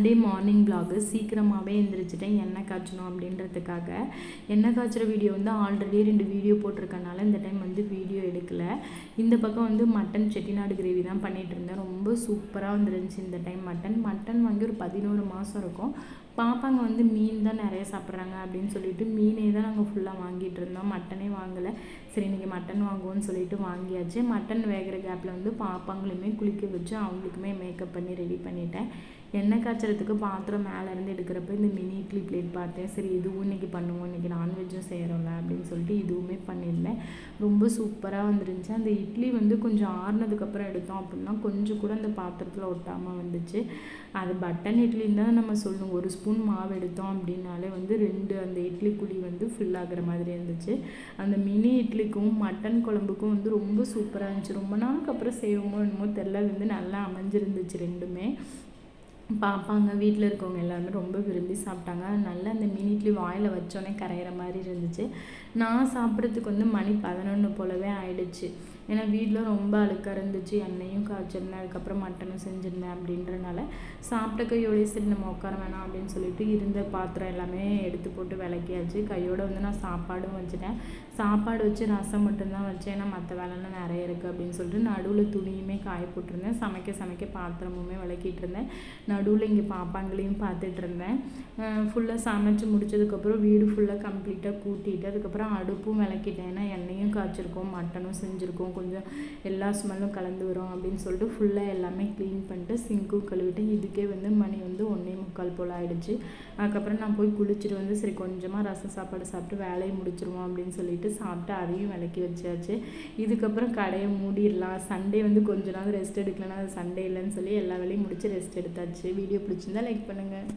Sunday morning vlog சீக்கிரமாகவே எழுந்திரிச்சிட்டேன் எண்ணெய் காய்ச்சணும் அப்படின்றதுக்காக. எண்ணெய் காய்ச்சுற வீடியோ வந்து ஆல்ரெடி 2 வீடியோ போட்டிருக்கனால இந்த டைம் வந்து வீடியோ எடுக்கலை. இந்த பக்கம் வந்து மட்டன் செட்டிநாடு கிரேவி தான் பண்ணிகிட்டு இருந்தேன். ரொம்ப சூப்பராக வந்துருந்துச்சு இந்த டைம். மட்டன் வாங்கி ஒரு 11 மாதம் இருக்கும். பாப்பாங்க வந்து மீன் தான் நிறைய சாப்பிட்றாங்க அப்படின்னு சொல்லிட்டு மீனே தான் நாங்கள் ஃபுல்லாக வாங்கிட்டு இருந்தோம். மட்டனே வாங்கலை. சரி இன்றைக்கி மட்டன் வாங்குவோன்னு சொல்லிட்டு வாங்கியாச்சு. மட்டன் வேகிற கேப்பில் வந்து பாப்பாங்களையுமே குளிக்க வச்சு அவங்களுக்குமே மேக்கப் பண்ணி ரெடி பண்ணிட்டேன். எண்ணெய் காய்ச்சறதுக்கு பாத்திரம் மேலேருந்து எடுக்கிறப்ப இந்த மினி இட்லி பிளேட் பார்த்தேன். சரி இதுவும் இன்றைக்கி பண்ணுவோம், இன்றைக்கி நான்வெஜ்ஜும் செய்கிறோம்ல அப்படின்னு சொல்லிட்டு இதுவுமே பண்ணியிருந்தேன். ரொம்ப சூப்பராக வந்துருந்துச்சு. அந்த இட்லி வந்து கொஞ்சம் ஆறுனதுக்கப்புறம் எடுத்தோம் அப்படின்னா கொஞ்சம் கூட அந்த பாத்திரத்தில் ஒட்டாமல் வந்துச்சு. அது பட்டன் இட்லின்னு தான் நம்ம சொல்லணும். 1 ஸ்பூன் மாவு எடுத்தோம் அப்படின்னாலே வந்து 2 அந்த இட்லி குழி வந்து ஃபில் ஆகிற மாதிரி இருந்துச்சு. அந்த மினி இட்லிக்கும் மட்டன் குழம்புக்கும் வந்து ரொம்ப சூப்பராக இருந்துச்சு. ரொம்ப நாளுக்கு அப்புறம் செய்வோமோ என்னமோ தெரில, அது வந்து நல்லா அமைஞ்சிருந்துச்சு ரெண்டுமே. பாப்பாங்க வீட்டில் இருக்கவங்க எல்லாருமே ரொம்ப விரும்பி சாப்பிட்டாங்க. நல்லா அந்த மினி இட்லி வாயில் வச்சோடனே கரையிற மாதிரி இருந்துச்சு. நான் சாப்பிட்றதுக்கு வந்து மணி 11 போலவே ஆயிடுச்சு. ஏன்னா வீட்டில் ரொம்ப அழுக்காக இருந்துச்சு. எண்ணெயும் காய்ச்சிருந்தேன், அதுக்கப்புறம் மட்டனும் செஞ்சுருந்தேன் அப்படின்றனால சாப்பிட்ட கையோடய சரி நம்ம உட்கார வேணாம் அப்படின்னு சொல்லிட்டு இருந்த பாத்திரம் எல்லாமே எடுத்து போட்டு விளக்கியாச்சு. கையோடு வந்து நான் சாப்பாடும் வச்சுட்டேன். சாப்பாடு வச்சு ரசம் மட்டும்தான் வச்சேன். ஏன்னா மற்ற வேலைலாம் நிறைய இருக்குது அப்படின்னு சொல்லிட்டு நடுவில் துணியுமே காய போட்டிருந்தேன். சமைக்க பாத்திரமுமே விளக்கிட்டு இருந்தேன். நடுவில் இங்கே பாப்பாங்களையும் பார்த்துட்டு இருந்தேன். ஃபுல்லாக சமைச்சு முடிச்சதுக்கப்புறம் வீடு ஃபுல்லாக கம்ப்ளீட்டாக கூட்டிட்டு அதுக்கப்புறம் அடுப்பும் விளக்கிட்டேன். ஏன்னா எண்ணெயும் காய்ச்சிருக்கோம், மட்டனும் செஞ்சுருக்கோம், கொஞ்சம் எல்லா ஸ்மெல்லும் கலந்து வரும் அப்படின்னு சொல்லிட்டு ஃபுல்லாக எல்லாமே க்ளீன் பண்ணிட்டு சிங்க்கும் கழுவிட்டு இதுக்கே வந்து மணி வந்து 1:45 போல் ஆகிடுச்சு. அதுக்கப்புறம் நான் போய் குளிச்சுட்டு வந்து சரி கொஞ்சமாக ரசம் சாப்பாடு சாப்பிட்டு வேலையை முடிச்சிருவோம் அப்படின்னு சொல்லிட்டு சாப்பிட்டு அதையும் விளக்கி வச்சாச்சு. இதுக்கப்புறம் கடையை மூடிடலாம். சண்டே வந்து கொஞ்ச நாள் ரெஸ்ட் எடுக்கலன்னா அது சண்டே இல்லைன்னு சொல்லி எல்லா வேலையும் முடிச்சு ரெஸ்ட் எடுத்தாச்சு. வீடியோ பிடிச்சிருந்தா லைக் பண்ணுங்கள்.